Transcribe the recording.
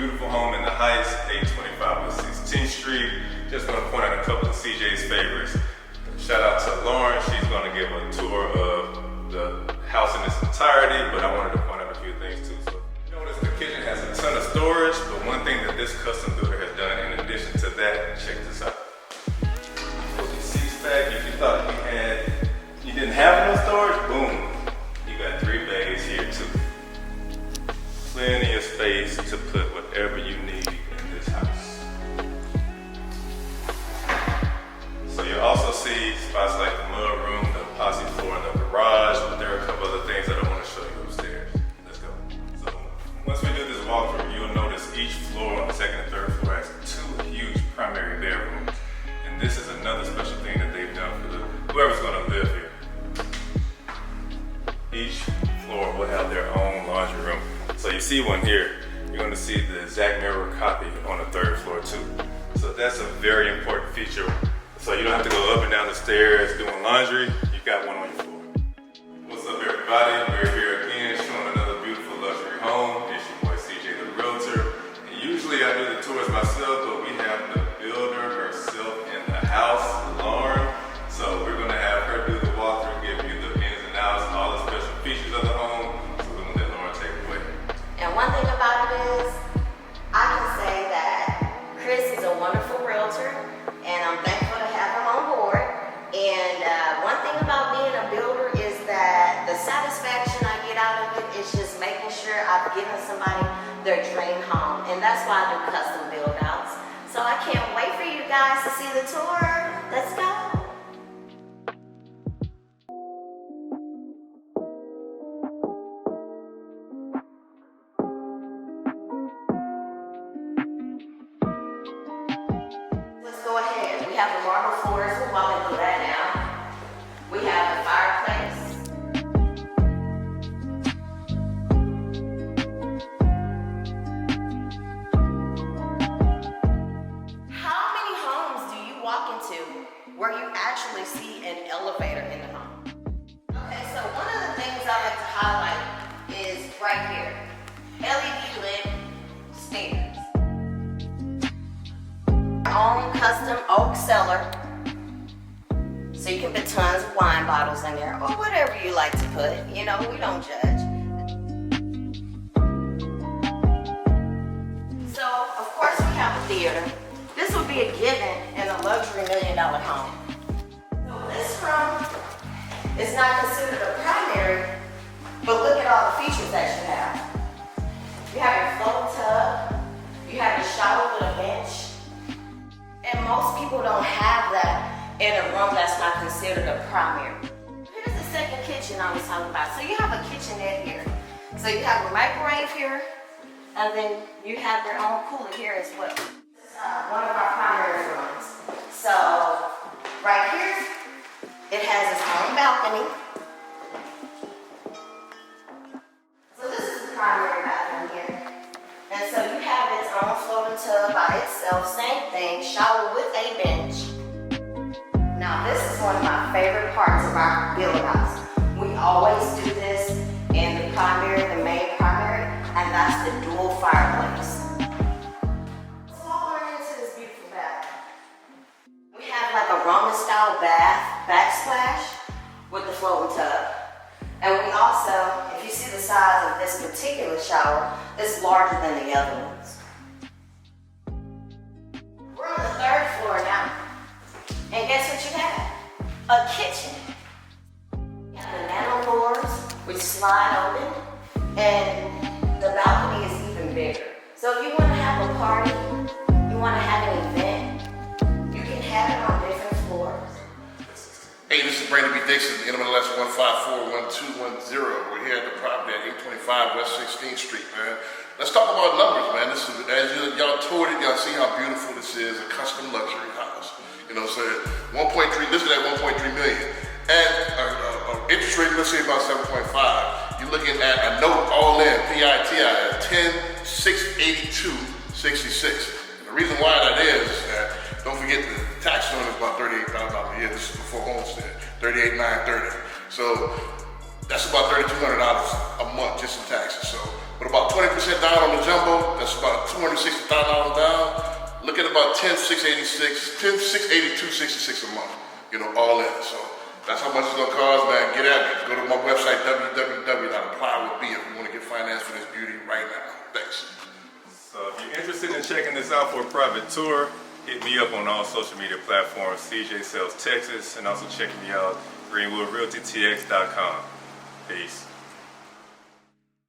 beautiful home in the Heights, 825 West 16th Street. Just want to point out a couple of CJ's favorites. Shout out to Lauren. She's going to give a tour of the house in its entirety, but I wanted to point out a few things too. So, you notice the kitchen has a ton of storage, but one thing that this custom builder has done in addition to that, check this out. Pull these seats back. If you thought you didn't have no storage, boom. You got 3 bays here too. Plenty of space to put whatever you need in this house. So you'll also see spots like the mud room, the epoxy floor, and the garage, but there are a couple other things that I want to show you upstairs. Let's go. So once we do this walkthrough, you'll notice each floor on the second and third floor has 2 huge primary bedrooms. And this is another special thing that they've done for whoever's going to live here. Each floor will have their own laundry room. So you see one here, you're going to see the exact mirror copy on the 3rd floor too. So that's a very important feature. So you don't have to go up and down the stairs doing laundry, you got one on your floor. What's up everybody? We're here again showing another beautiful luxury home. It's your boy CJ the Realtor. And usually I do the tours myself, but we have the builder herself in the house, Lauren. So we're going to have her do the walkthrough, give you the ins and outs, all the special features of the home. So we're going to let Lauren take it away. And one thing about it is, I can say that Chris is a wonderful realtor, and I'm thankful to have him on board. And one thing about being a builder is that the satisfaction I get out of it is just making sure I've given somebody their dream home. And that's why I do custom build outs. So I can't wait for you guys to see the tour. Let's go. We have the marble floors, we'll walk into that now. We have the fireplace. How many homes do you walk into where you actually see an elevator in the home? Okay, so one of the things I like to highlight is right here. LED lit stairs. Own custom oak cellar, so you can put tons of wine bottles in there or whatever you like to put. You know, we don't judge. So of course we have a theater. This would be a given in a luxury $1 million home. So this room is not considered a primary, but look at all the features that you have. You have your float tub, you have your shower with a bench. And most people don't have that in a room that's not considered a primary. Here's the second kitchen I was talking about. So you have a kitchenette here. So you have a microwave here, and then you have your own cooler here as well. This is one of our primary rooms. So right here, it has its own balcony. So this is the primary bathroom here. And so you have its own floating tub by itself, same thing, shower with a bench. Now this is one of my favorite parts of our build outs. We always do this in the primary, the main primary, and that's the dual fireplace. Let's walk on into this beautiful bathroom. We have like a Roman style backsplash with the floating tub. And we also, if you see the size of this particular shower, it's larger than the other ones. We're on the 3rd floor now. And guess what you have? A kitchen. You have the nano doors, which slide open, and the balcony is even bigger. So if you want to have a party, you want to have an event, you can have it on different floors. Hey, this is Brandon B. Dixon, NMLS 1541210. We're here at the property at 825 West 16th Street, man. Let's talk about numbers, man. This is, as y'all toured it, y'all see how beautiful this is, a custom luxury house. You know what I'm saying? Listed at 1.3 million. And interest rate, let's say about 7.5. You're looking at a note all in, PITI, at 10,682.66. And the reason why that is that, don't forget the tax on is about $38,000 a year. This is before homestead, $38,930. So that's about $3,200 a month just in taxes. So with about 20% down on the jumbo. That's about $260,000 down. Look at about $10,682.66 a month. You know, all in. So that's how much it's gonna cost, man. Get at me. Go to my website www.applywithb if you want to get financed for this beauty right now. Thanks. So if you're interested in checking this out for a private tour, hit me up on all social media platforms, CJ Sells Texas, and also check me out, GreenwoodRealtyTX.com. Peace.